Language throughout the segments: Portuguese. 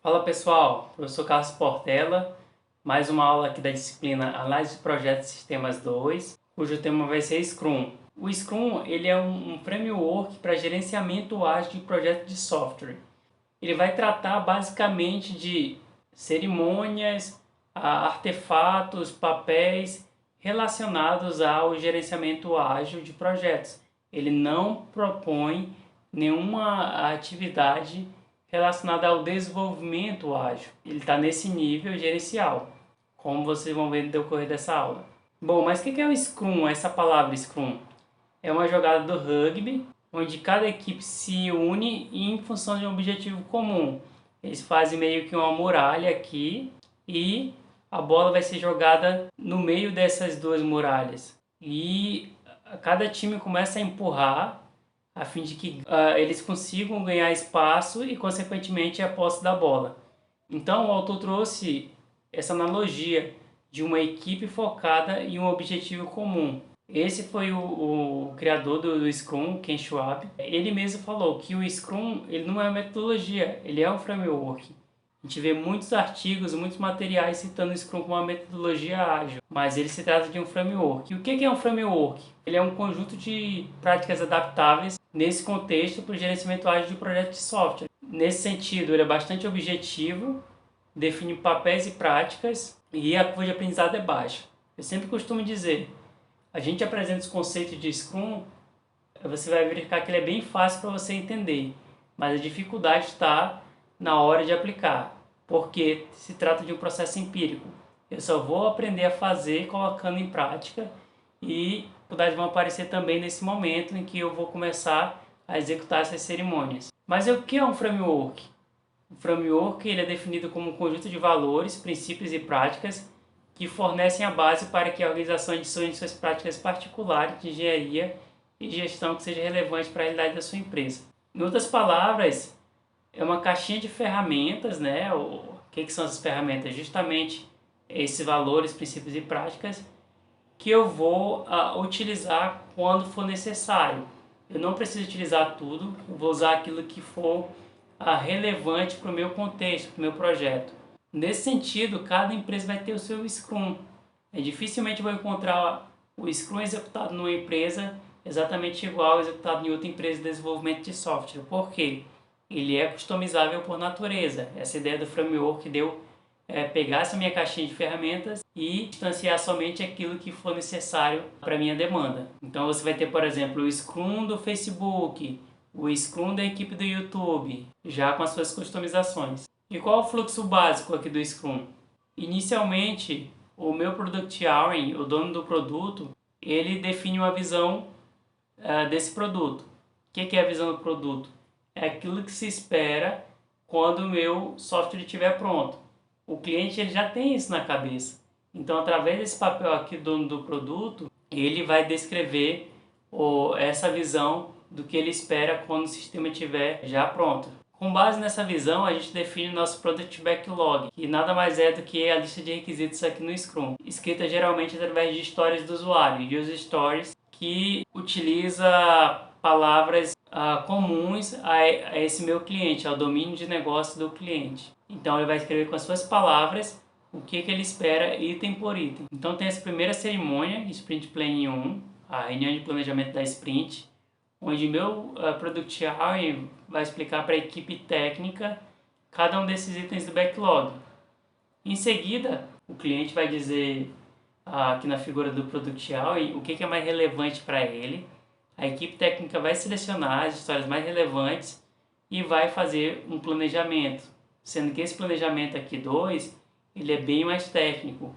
Fala pessoal, professor Carlos Portela, mais uma aula aqui da disciplina Análise de Projetos e Sistemas 2, cujo tema vai ser Scrum. O Scrum ele é um framework para gerenciamento ágil de projetos de software. Ele vai tratar basicamente de cerimônias, artefatos, papéis relacionados ao gerenciamento ágil de projetos. Ele não propõe nenhuma atividade relacionada ao desenvolvimento ágil. Ele está nesse nível gerencial, como vocês vão ver no decorrer dessa aula. Bom, mas o que é o Scrum, essa palavra Scrum? É uma jogada do rugby, onde cada equipe se une em função de um objetivo comum. Eles fazem meio que uma muralha aqui e a bola vai ser jogada no meio dessas duas muralhas. E cada time começa a empurrar a fim de que eles consigam ganhar espaço e, consequentemente, a posse da bola. Então, o autor trouxe essa analogia de uma equipe focada em um objetivo comum. Esse foi o criador do Scrum, Ken Schwab. Ele mesmo falou que o Scrum ele não é uma metodologia, ele é um framework. A gente vê muitos artigos, muitos materiais citando o Scrum como uma metodologia ágil, mas ele se trata de um framework. E o que é um framework? Ele é um conjunto de práticas adaptáveis nesse contexto para o gerenciamento ágil de projetos de software. Nesse sentido, ele é bastante objetivo, define papéis e práticas e a curva de aprendizado é baixa. Eu sempre costumo dizer, a gente apresenta os conceitos de Scrum, você vai verificar que ele é bem fácil para você entender, mas a dificuldade está na hora de aplicar, porque se trata de um processo empírico. Eu só vou aprender a fazer colocando em prática e dificuldades vão aparecer também nesse momento em que eu vou começar a executar essas cerimônias. Mas o que é um framework? O framework ele é definido como um conjunto de valores, princípios e práticas que fornecem a base para que a organização adicione suas práticas particulares de engenharia e gestão que seja relevante para a realidade da sua empresa. Em outras palavras, é uma caixinha de ferramentas, né? O que são essas ferramentas? Justamente esses valores, princípios e práticas que eu vou utilizar quando for necessário. Eu não preciso utilizar tudo, eu vou usar aquilo que for relevante para o meu contexto, para o meu projeto. Nesse sentido, cada empresa vai ter o seu Scrum. Dificilmente vou encontrar o Scrum executado numa empresa exatamente igual ao executado em outra empresa de desenvolvimento de software. Por quê? Ele é customizável por natureza. Essa ideia do framework deu pegar essa minha caixinha de ferramentas e instanciar somente aquilo que for necessário para a minha demanda. Então você vai ter, por exemplo, o Scrum do Facebook, o Scrum da equipe do YouTube, já com as suas customizações. E qual é o fluxo básico aqui do Scrum? Inicialmente, o meu Product Owner, o dono do produto, ele define uma visão desse produto. O que é a visão do produto? É aquilo que se espera quando o meu software estiver pronto. O cliente ele já tem isso na cabeça. Então, através desse papel aqui do dono do produto, ele vai descrever essa visão do que ele espera quando o sistema estiver já pronto. Com base nessa visão, a gente define o nosso Product Backlog, que nada mais é do que a lista de requisitos aqui no Scrum, escrita geralmente através de histórias do usuário, User Stories, que utiliza palavras comuns a esse meu cliente, ao domínio de negócio do cliente. Então ele vai escrever com as suas palavras o que ele espera item por item. Então tem essa primeira cerimônia, Sprint Planning 1, a reunião de planejamento da Sprint, onde meu Product Owner vai explicar para a equipe técnica cada um desses itens do backlog. Em seguida, o cliente vai dizer aqui na figura do Product Owner o que é mais relevante para ele. A equipe técnica vai selecionar as histórias mais relevantes e vai fazer um planejamento, sendo que esse planejamento aqui 2, ele é bem mais técnico.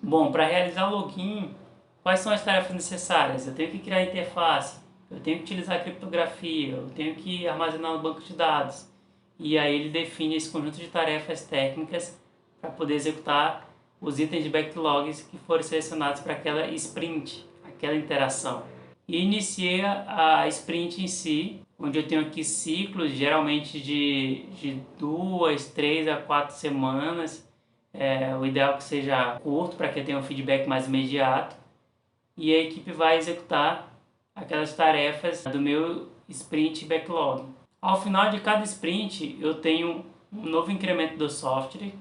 Bom, para realizar o login, quais são as tarefas necessárias? Eu tenho que criar a interface, eu tenho que utilizar a criptografia, eu tenho que armazenar no banco de dados. E aí ele define esse conjunto de tarefas técnicas para poder executar os itens de backlogs que foram selecionados para aquela sprint, aquela interação. E iniciei a sprint em si, onde eu tenho aqui ciclos, geralmente de 2, 3 a 4 semanas. O ideal é que seja curto, para que eu tenha um feedback mais imediato. E a equipe vai executar aquelas tarefas do meu sprint backlog. Ao final de cada sprint, eu tenho um novo incremento do software,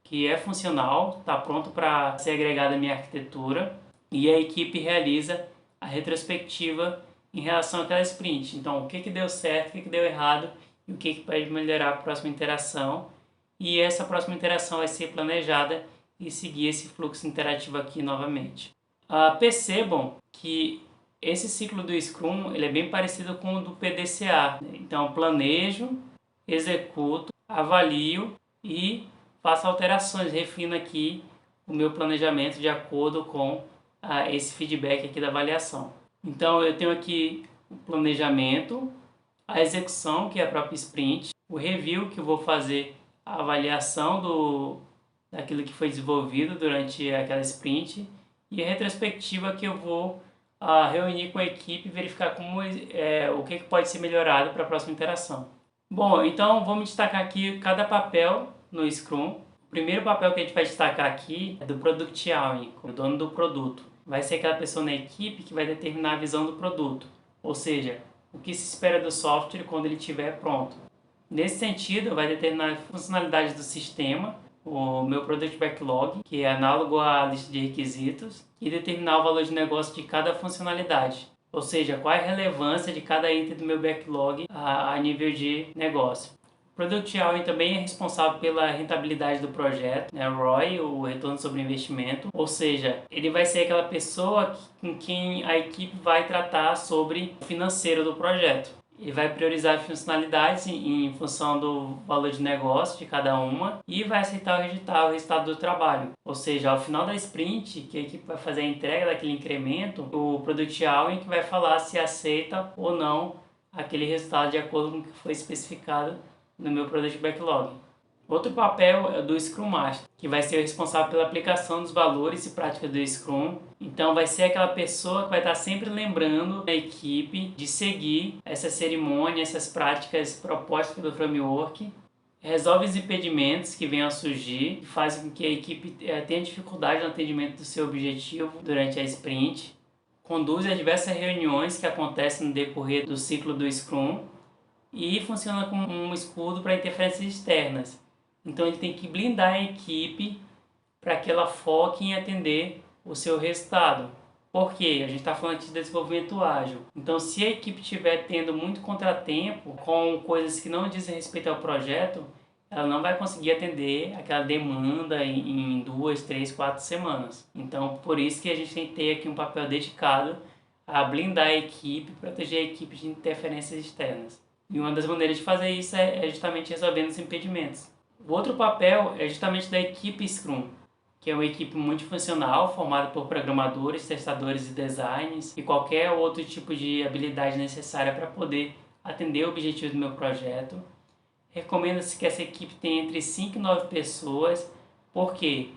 que é funcional, está pronto para ser agregado à minha arquitetura, e a equipe realiza a retrospectiva em relação àquela sprint. Então, o que deu certo, o que deu errado, e o que pode melhorar a próxima interação. E essa próxima interação vai ser planejada e seguir esse fluxo interativo aqui novamente. Percebam que esse ciclo do Scrum ele é bem parecido com o do PDCA. Então, planejo, executo, avalio e faço alterações, refino aqui o meu planejamento de acordo com esse feedback aqui da avaliação. Então, eu tenho aqui o planejamento, a execução, que é a própria sprint, o review, que eu vou fazer a avaliação daquilo que foi desenvolvido durante aquela sprint, e a retrospectiva, que eu vou reunir com a equipe e verificar o que pode ser melhorado para a próxima interação. Bom, então vamos destacar aqui cada papel no Scrum. O primeiro papel que a gente vai destacar aqui é do Product Owner, o dono do produto. Vai ser aquela pessoa na equipe que vai determinar a visão do produto, ou seja, o que se espera do software quando ele estiver pronto. Nesse sentido, vai determinar a funcionalidade do sistema, o meu Product Backlog, que é análogo à lista de requisitos, e determinar o valor de negócio de cada funcionalidade, ou seja, qual é a relevância de cada item do meu backlog a nível de negócio. O Product Owner também é responsável pela rentabilidade do projeto, né, ROI, o retorno sobre investimento, ou seja, ele vai ser aquela pessoa com quem a equipe vai tratar sobre o financeiro do projeto. Ele vai priorizar funcionalidades em função do valor de negócio de cada uma e vai aceitar o resultado do trabalho. Ou seja, ao final da sprint, que a equipe vai fazer a entrega daquele incremento, o Product Owner que vai falar se aceita ou não aquele resultado de acordo com o que foi especificado no meu Product Backlog. Outro papel é do Scrum Master, que vai ser o responsável pela aplicação dos valores e práticas do Scrum. Então vai ser aquela pessoa que vai estar sempre lembrando a equipe de seguir essa cerimônia, essas práticas propostas pelo framework. Resolve os impedimentos que venham a surgir, faz com que a equipe tenha dificuldade no atendimento do seu objetivo durante a sprint. Conduz a diversas reuniões que acontecem no decorrer do ciclo do Scrum e funciona como um escudo para interferências externas. Então ele tem que blindar a equipe para que ela foque em atender o seu resultado. Por quê? A gente está falando de desenvolvimento ágil. Então se a equipe estiver tendo muito contratempo com coisas que não dizem respeito ao projeto, ela não vai conseguir atender aquela demanda em 2, 3, 4 semanas. Então por isso que a gente tem que ter aqui um papel dedicado a blindar a equipe, proteger a equipe de interferências externas. E uma das maneiras de fazer isso é justamente resolvendo os impedimentos. O outro papel é justamente da equipe Scrum, que é uma equipe multifuncional formada por programadores, testadores e designers e qualquer outro tipo de habilidade necessária para poder atender o objetivo do meu projeto. Recomenda-se que essa equipe tenha entre 5 e 9 pessoas, porque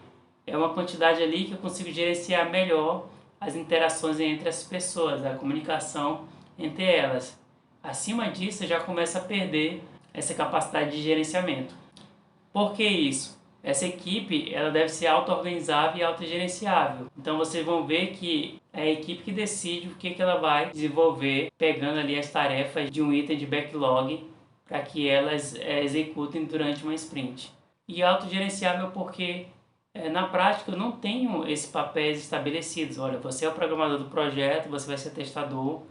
é uma quantidade ali que eu consigo gerenciar melhor as interações entre as pessoas, a comunicação entre elas. Acima disso, eu já começo a perder essa capacidade de gerenciamento. Por que isso? Essa equipe ela deve ser auto-organizável e autogerenciável. Então vocês vão ver que é a equipe que decide o que ela vai desenvolver, pegando ali as tarefas de um item de backlog para que elas executem durante uma sprint. E autogerenciável porque na prática eu não tenho esses papéis estabelecidos. Olha, você é o programador do projeto, você vai ser testador.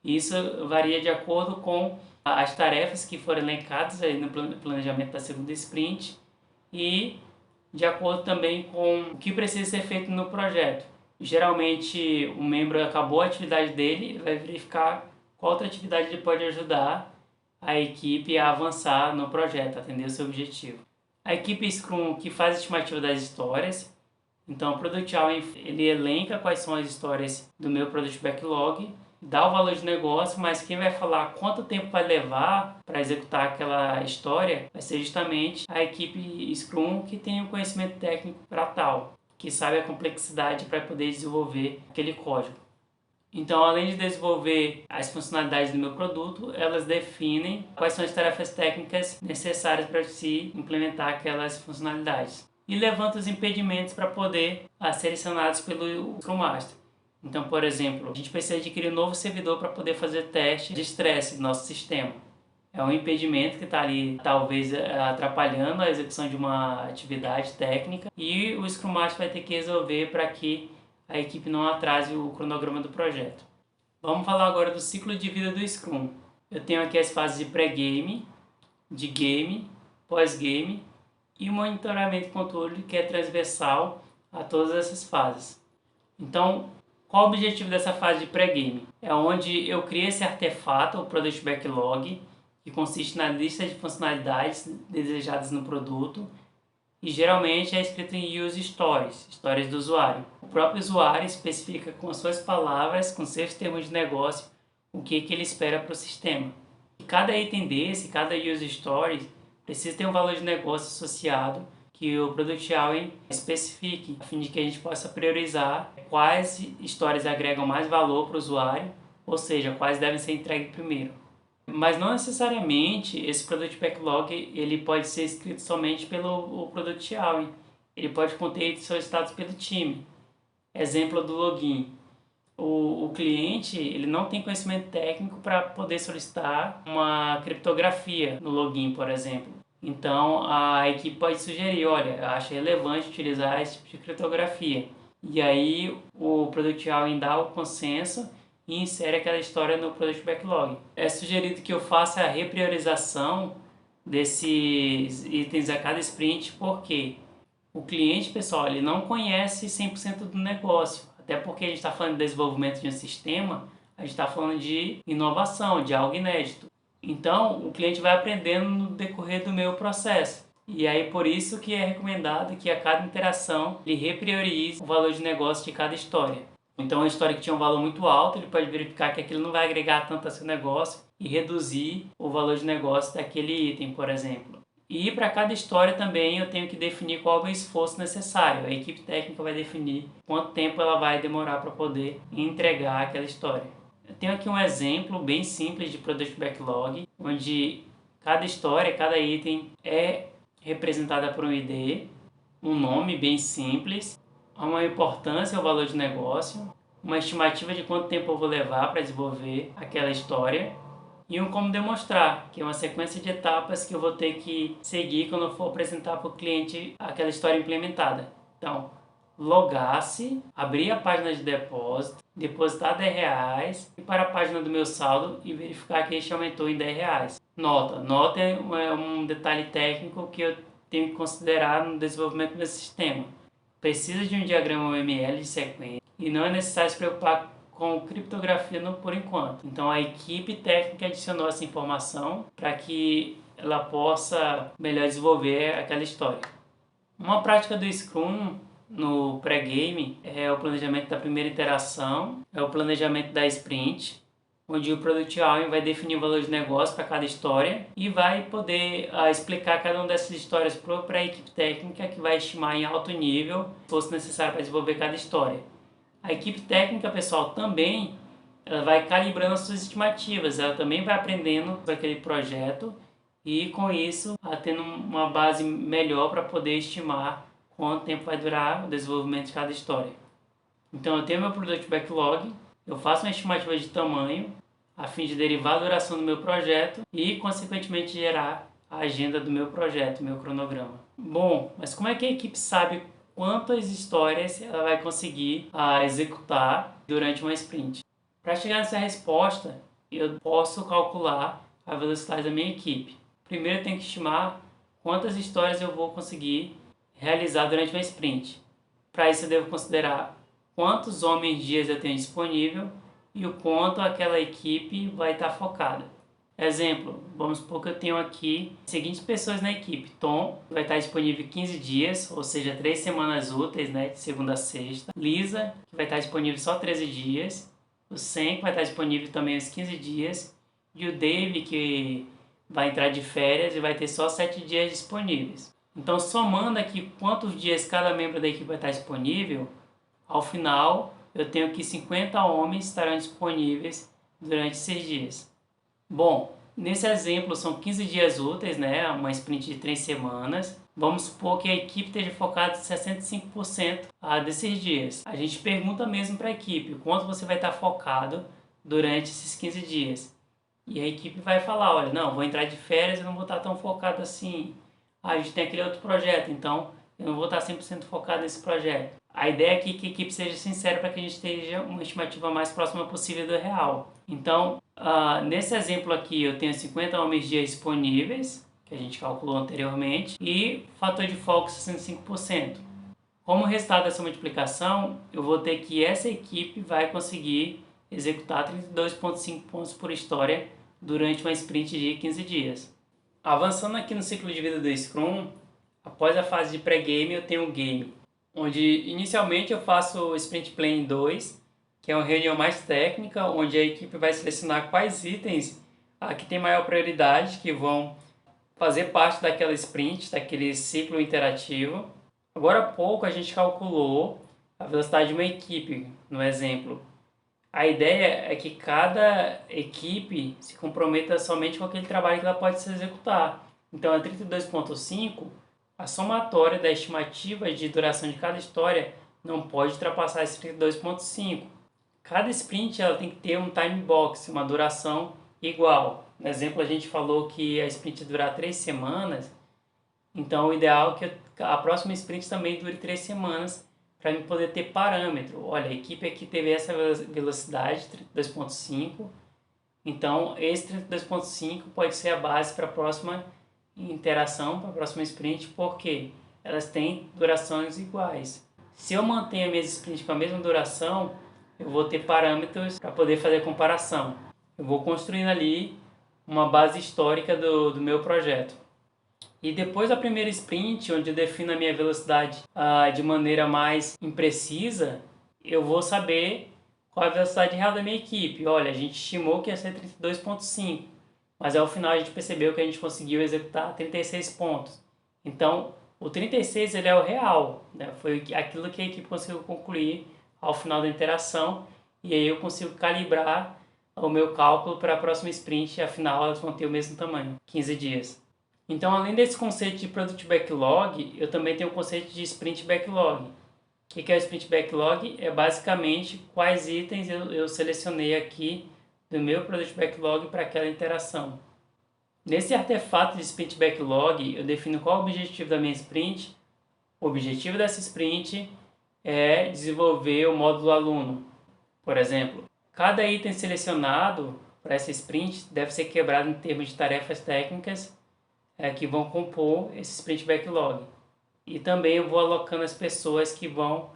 Isso varia de acordo com as tarefas que foram elencadas aí no planejamento da segunda sprint e de acordo também com o que precisa ser feito no projeto. Geralmente o membro acabou a atividade dele, ele vai verificar qual outra atividade ele pode ajudar a equipe a avançar no projeto, atender o seu objetivo. A equipe Scrum que faz a estimativa das histórias. Então o Product Owner ele elenca quais são as histórias do meu Product Backlog, dá o valor de negócio, mas quem vai falar quanto tempo vai levar para executar aquela história vai ser justamente a equipe Scrum que tem o conhecimento técnico para tal, que sabe a complexidade para poder desenvolver aquele código. Então, além de desenvolver as funcionalidades do meu produto, elas definem quais são as tarefas técnicas necessárias para se implementar aquelas funcionalidades e levanta os impedimentos para poder ser selecionados pelo Scrum Master. Então, por exemplo, a gente precisa adquirir um novo servidor para poder fazer teste de estresse do nosso sistema. É um impedimento que está ali, talvez atrapalhando a execução de uma atividade técnica, e o Scrum Master vai ter que resolver para que a equipe não atrase o cronograma do projeto. Vamos falar agora do ciclo de vida do Scrum. Eu tenho aqui as fases de pré-game, de game, pós-game e o monitoramento e controle, que é transversal a todas essas fases. Então, qual o objetivo dessa fase de pré-game? É onde eu crio esse artefato, o Product Backlog, que consiste na lista de funcionalidades desejadas no produto, e geralmente é escrito em Use Stories, histórias do usuário. O próprio usuário especifica com suas palavras, com seus termos de negócio, o que ele espera para o sistema. E cada item desse, cada Use Story, precisa ter um valor de negócio associado que o Product Owner especifique, a fim de que a gente possa priorizar quais histórias agregam mais valor para o usuário, ou seja, quais devem ser entregues primeiro. Mas não necessariamente esse Product Backlog ele pode ser escrito somente pelo Product Owner. Ele pode conter solicitados pelo time. Exemplo do login. O cliente ele não tem conhecimento técnico para poder solicitar uma criptografia no login, por exemplo. Então a equipe pode sugerir, olha, acha relevante utilizar esse tipo de criptografia. E aí o Product Owner dá o consenso e insere aquela história no Product Backlog. É sugerido que eu faça a repriorização desses itens a cada sprint, porque o cliente, pessoal, ele não conhece 100% do negócio. Até porque a gente está falando de desenvolvimento de um sistema, a gente está falando de inovação, de algo inédito. Então, o cliente vai aprendendo no decorrer do meu processo. E aí, por isso que é recomendado que a cada interação ele repriorize o valor de negócio de cada história. Então, uma história que tinha um valor muito alto, ele pode verificar que aquilo não vai agregar tanto a seu negócio e reduzir o valor de negócio daquele item, por exemplo. E para cada história também eu tenho que definir qual é o esforço necessário. A equipe técnica vai definir quanto tempo ela vai demorar para poder entregar aquela história. Eu tenho aqui um exemplo bem simples de Product Backlog, onde cada história, cada item é representada por um ID, um nome bem simples, uma importância, o valor de negócio, uma estimativa de quanto tempo eu vou levar para desenvolver aquela história e um como demonstrar, que é uma sequência de etapas que eu vou ter que seguir quando eu for apresentar para o cliente aquela história implementada. Então, logar-se, abrir a página de depósito, depositar R$10, ir para a página do meu saldo e verificar que este aumentou em R$10. Nota é um detalhe técnico que eu tenho que considerar no desenvolvimento do sistema. Precisa de um diagrama UML de sequência e não é necessário se preocupar com criptografia por enquanto. Então a equipe técnica adicionou essa informação para que ela possa melhor desenvolver aquela história. Uma prática do Scrum no pré-game é o planejamento da primeira interação, é o planejamento da sprint, onde o Product Owner vai definir o valor de negócio para cada história e vai poder explicar cada uma dessas histórias para a equipe técnica, que vai estimar em alto nível o esforço necessário para desenvolver cada história. A equipe técnica, pessoal, também ela vai calibrando as suas estimativas, ela também vai aprendendo sobre aquele projeto e com isso tendo uma base melhor para poder estimar quanto tempo vai durar o desenvolvimento de cada história. Então eu tenho meu Product Backlog, eu faço uma estimativa de tamanho a fim de derivar a duração do meu projeto e, consequentemente, gerar a agenda do meu projeto, meu cronograma. Bom, mas como é que a equipe sabe quantas histórias ela vai conseguir executar durante uma sprint? Para chegar nessa resposta, eu posso calcular a velocidade da minha equipe. Primeiro eu tenho que estimar quantas histórias eu vou conseguir realizar durante uma sprint. Para isso eu devo considerar quantos homens-dias eu tenho disponível e o quanto aquela equipe vai estar focada. Exemplo, vamos supor que eu tenho aqui as seguintes pessoas na equipe. Tom vai estar disponível 15 dias, ou seja, 3 semanas úteis, né, de segunda a sexta. Lisa, que vai estar disponível só 13 dias. O Sam, que vai estar disponível também os 15 dias. E o Dave, que vai entrar de férias e vai ter só 7 dias disponíveis. Então, somando aqui quantos dias cada membro da equipe vai estar disponível, ao final, eu tenho que 50 homens estarão disponíveis durante esses dias. Bom, nesse exemplo são 15 dias úteis, né? Uma sprint de 3 semanas. Vamos supor que a equipe esteja focada em 65% desses dias. A gente pergunta mesmo para a equipe quanto você vai estar focado durante esses 15 dias. E a equipe vai falar, olha, não, vou entrar de férias e não vou estar tão focado assim. Ah, a gente tem aquele outro projeto, então eu não vou estar 100% focado nesse projeto. A ideia aqui é que a equipe seja sincera para que a gente esteja uma estimativa mais próxima possível do real. Então, nesse exemplo aqui, eu tenho 50 homens dias disponíveis, que a gente calculou anteriormente, e fator de foco 65%. Como resultado dessa multiplicação, eu vou ter que essa equipe vai conseguir executar 32,5 pontos por história durante uma sprint de 15 dias. Avançando aqui no ciclo de vida do Scrum, após a fase de pré-game eu tenho o game, onde inicialmente eu faço o Sprint Planning 2, que é uma reunião mais técnica, onde a equipe vai selecionar quais itens que tem maior prioridade, que vão fazer parte daquela sprint, daquele ciclo interativo. Agora há pouco a gente calculou a velocidade de uma equipe, no exemplo. A ideia é que cada equipe se comprometa somente com aquele trabalho que ela pode se executar. Então, a 32,5, a somatória da estimativa de duração de cada história não pode ultrapassar esse 32,5. Cada sprint ela tem que ter um time box, uma duração igual. No exemplo, a gente falou que a sprint durar 3 semanas, então o ideal é que a próxima sprint também dure 3 semanas, para eu poder ter parâmetro. Olha, a equipe aqui teve essa velocidade, 32,5, então esse 32,5 pode ser a base para a próxima interação, para a próxima sprint, porque elas têm durações iguais. Se eu mantenho a minha sprint com a mesma duração, eu vou ter parâmetros para poder fazer comparação. Eu vou construindo ali uma base histórica do meu projeto. E depois da primeira sprint, onde eu defino a minha velocidade de maneira mais imprecisa, eu vou saber qual é a velocidade real da minha equipe. Olha, a gente estimou que ia ser 32,5, mas ao final a gente percebeu que a gente conseguiu executar 36 pontos. Então, o 36 ele é o real, né? Foi aquilo que a equipe conseguiu concluir ao final da interação, e aí eu consigo calibrar o meu cálculo para a próxima sprint, e afinal elas vão ter o mesmo tamanho, 15 dias. Então, além desse conceito de Product Backlog, eu também tenho o conceito de Sprint Backlog. O que é o Sprint Backlog? É basicamente quais itens eu selecionei aqui do meu Product Backlog para aquela interação. Nesse artefato de Sprint Backlog, eu defino qual é o objetivo da minha sprint. O objetivo dessa sprint é desenvolver o módulo aluno. Por exemplo, cada item selecionado para essa sprint deve ser quebrado em termos de tarefas técnicas que vão compor esse Sprint Backlog. E também eu vou alocando as pessoas que vão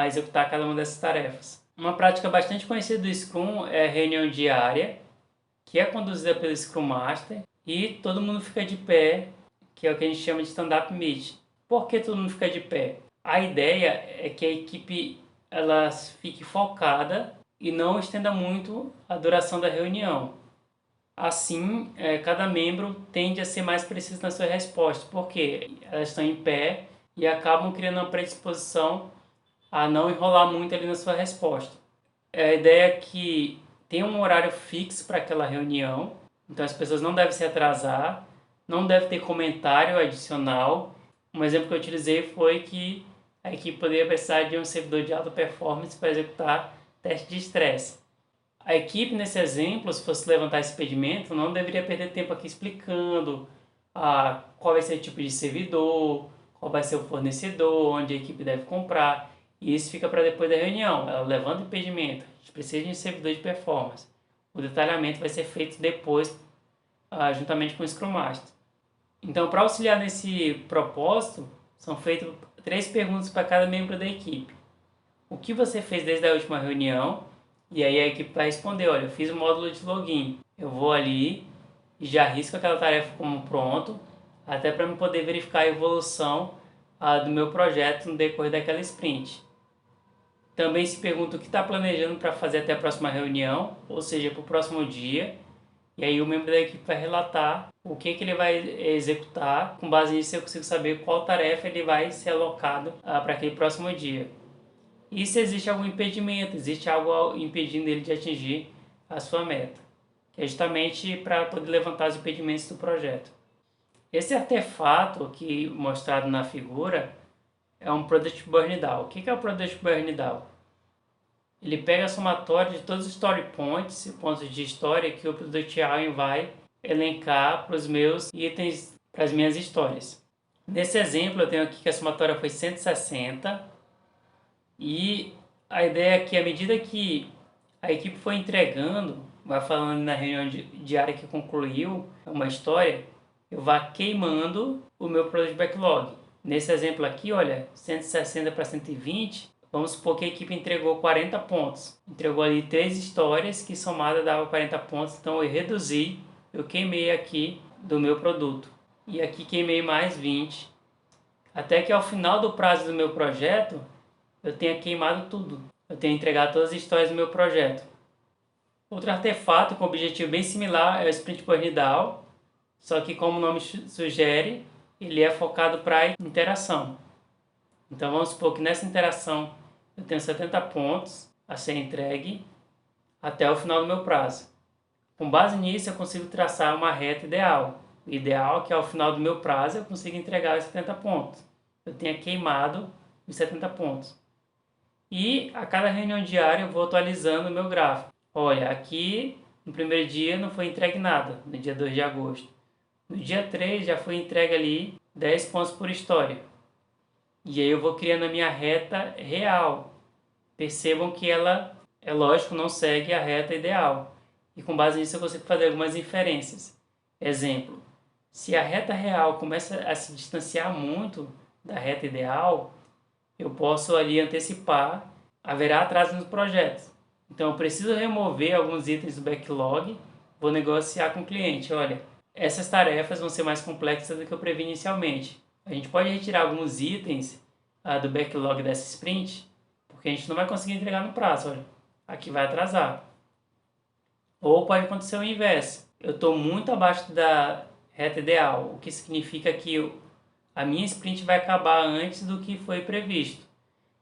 executar cada uma dessas tarefas. Uma prática bastante conhecida do Scrum é a reunião diária, que é conduzida pelo Scrum Master, e todo mundo fica de pé, que é o que a gente chama de stand-up meet. Por que todo mundo fica de pé? A ideia é que a equipe ela fique focada e não estenda muito a duração da reunião. Assim, cada membro tende a ser mais preciso na sua resposta, porque elas estão em pé e acabam criando uma predisposição a não enrolar muito ali na sua resposta. A ideia é que tem um horário fixo para aquela reunião, então as pessoas não devem se atrasar, não deve ter comentário adicional. Um exemplo que eu utilizei foi que a equipe poderia precisar de um servidor de alta performance para executar teste de estresse. A equipe, nesse exemplo, se fosse levantar esse impedimento, não deveria perder tempo aqui explicando qual vai ser o tipo de servidor, qual vai ser o fornecedor, onde a equipe deve comprar. E isso fica para depois da reunião. Ela levanta o impedimento, a gente precisa de um servidor de performance. O detalhamento vai ser feito depois, juntamente com o Scrum Master. Então, para auxiliar nesse propósito, são feitas 3 perguntas para cada membro da equipe. O que você fez desde a última reunião? E aí a equipe vai responder, olha, eu fiz o módulo de login. Eu vou ali e já risco aquela tarefa como pronto, até para eu poder verificar a evolução do meu projeto no decorrer daquela sprint. Também se pergunta o que está planejando para fazer até a próxima reunião, ou seja, para o próximo dia. E aí o membro da equipe vai relatar o que ele vai executar. Com base nisso eu consigo saber qual tarefa ele vai ser alocado para aquele próximo dia. E se existe algum impedimento, existe algo impedindo ele de atingir a sua meta, que é justamente para poder levantar os impedimentos do projeto. Esse artefato aqui mostrado na figura é um Product Burn Down. O que é o Product Burn Down? Ele pega a somatória de todos os story points, pontos de história que o Product Owner vai elencar para os meus itens, para as minhas histórias. Nesse exemplo eu tenho aqui que a somatória foi 160 e a ideia é que à medida que a equipe foi entregando, vai falando na reunião diária que concluiu uma história, eu vá queimando o meu Product Backlog. Nesse exemplo aqui, olha, 160 para 120, vamos supor que a equipe entregou 40 pontos. Entregou ali 3 histórias que somada dava 40 pontos, então eu reduzi, eu queimei aqui do meu produto. E aqui queimei mais 20, até que ao final do prazo do meu projeto, eu tenha queimado tudo. Eu tenho entregado todas as histórias do meu projeto. Outro artefato com objetivo bem similar é o Sprint Burn Down, só que como o nome sugere, ele é focado para interação. Então vamos supor que nessa interação eu tenho 70 pontos a ser entregue até o final do meu prazo. Com base nisso eu consigo traçar uma reta ideal. O ideal é que ao final do meu prazo eu consiga entregar os 70 pontos. Eu tenha queimado os 70 pontos. E a cada reunião diária eu vou atualizando o meu gráfico. Olha, aqui no primeiro dia não foi entregue nada, no dia 2 de agosto. No dia 3 já foi entregue ali 10 pontos por história. E aí eu vou criando a minha reta real. Percebam que ela, é lógico, não segue a reta ideal. E com base nisso eu consigo fazer algumas inferências. Exemplo, se a reta real começa a se distanciar muito da reta ideal, eu posso ali antecipar, haverá atraso nos projetos. Então eu preciso remover alguns itens do backlog, vou negociar com o cliente, olha, essas tarefas vão ser mais complexas do que eu previ inicialmente. A gente pode retirar alguns itens do backlog dessa sprint, porque a gente não vai conseguir entregar no prazo, olha, aqui vai atrasar. Ou pode acontecer o inverso, eu estou muito abaixo da reta ideal, o que significa que a minha sprint vai acabar antes do que foi previsto.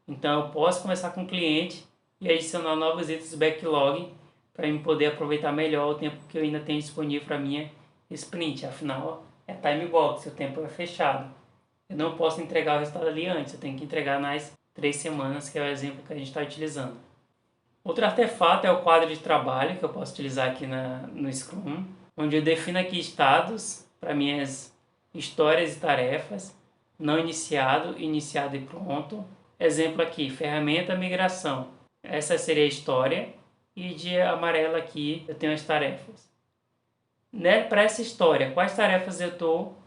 Então eu posso conversar com o cliente e adicionar novos itens do backlog para eu poder aproveitar melhor o tempo que eu ainda tenho disponível para a minha sprint. Afinal, é time box, o tempo é fechado. Eu não posso entregar o resultado ali antes, eu tenho que entregar nas 3 semanas, que é o exemplo que a gente está utilizando. Outro artefato é o quadro de trabalho, que eu posso utilizar aqui no Scrum, onde eu defino aqui estados para minhas histórias e tarefas, não iniciado, iniciado e pronto. Exemplo aqui, ferramenta migração. Essa seria a história e de amarelo aqui eu tenho as tarefas. Para essa história, quais tarefas eu estou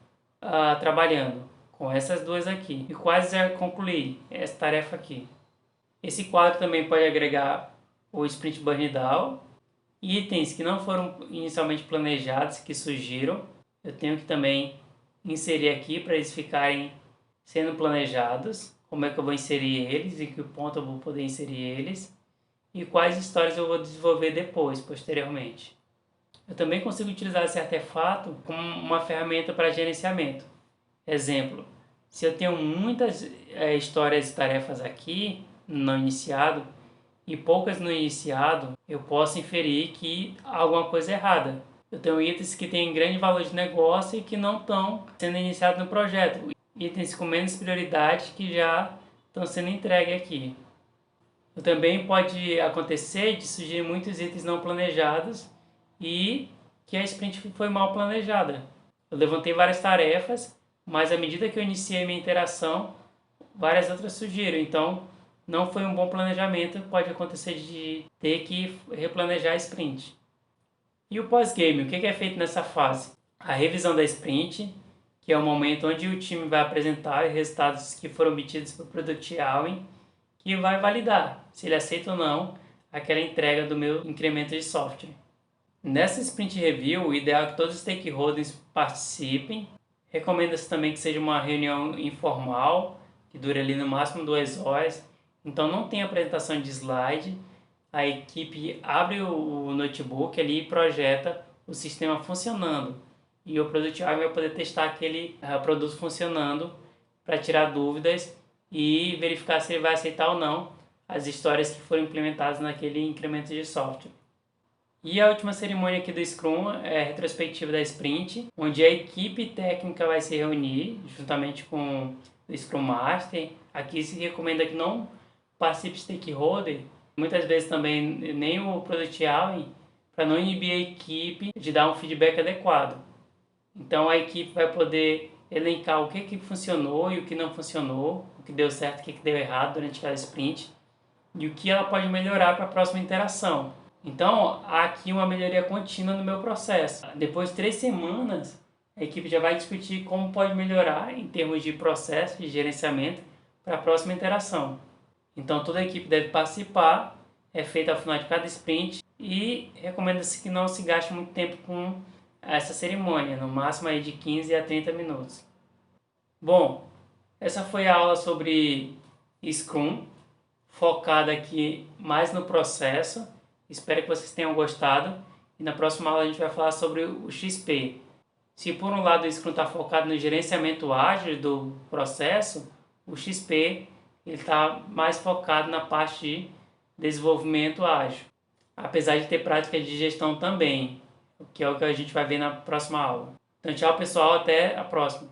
trabalhando? Com essas duas aqui. E quais já concluí? Essa tarefa aqui. Esse quadro também pode agregar o Sprint Burn Down, itens que não foram inicialmente planejados, que surgiram. Eu tenho que também inserir aqui para eles ficarem sendo planejados. Como é que eu vou inserir eles, em que ponto eu vou poder inserir eles e quais histórias eu vou desenvolver depois, posteriormente. Eu também consigo utilizar esse artefato como uma ferramenta para gerenciamento. Exemplo, se eu tenho muitas histórias e tarefas aqui no iniciado e poucas no iniciado, eu posso inferir que há alguma coisa errada. Eu tenho itens que têm grande valor de negócio e que não estão sendo iniciados no projeto. Itens com menos prioridade que já estão sendo entregues aqui. Também pode acontecer de surgir muitos itens não planejados e que a sprint foi mal planejada. Eu levantei várias tarefas, mas à medida que eu iniciei minha interação, várias outras surgiram. Então, não foi um bom planejamento, pode acontecer de ter que replanejar a sprint. E o pós-game, o que é feito nessa fase? A revisão da sprint, que é o momento onde o time vai apresentar os resultados que foram obtidos pelo Product Owner, que vai validar se ele aceita ou não aquela entrega do meu incremento de software. Nessa Sprint Review, o ideal é que todos os stakeholders participem. Recomenda-se também que seja uma reunião informal, que dure ali no máximo 2 horas. Então não tem apresentação de slide. A equipe abre o notebook ali e projeta o sistema funcionando. E o Product Owner vai poder testar aquele produto funcionando para tirar dúvidas e verificar se ele vai aceitar ou não as histórias que foram implementadas naquele incremento de software. E a última cerimônia aqui do Scrum é a retrospectiva da Sprint, onde a equipe técnica vai se reunir juntamente com o Scrum Master. Aqui se recomenda que não participe stakeholder, Muitas vezes também nem o Product Owner, para não inibir a equipe de dar um feedback adequado. Então a equipe vai poder elencar o que funcionou e o que não funcionou, o que deu certo e o que deu errado durante cada sprint, e o que ela pode melhorar para a próxima interação. Então, há aqui uma melhoria contínua no meu processo. Depois de 3 semanas, a equipe já vai discutir como pode melhorar em termos de processo, de gerenciamento, para a próxima interação. Então, toda a equipe deve participar, é feita ao final de cada sprint e recomenda-se que não se gaste muito tempo com essa cerimônia, no máximo aí de 15 a 30 minutos. Bom, essa foi a aula sobre Scrum, focada aqui mais no processo. Espero que vocês tenham gostado e na próxima aula a gente vai falar sobre o XP. Se por um lado o Scrum está focado no gerenciamento ágil do processo, o XP está mais focado na parte de desenvolvimento ágil, apesar de ter práticas de gestão também, que é o que a gente vai ver na próxima aula. Então tchau pessoal, até a próxima.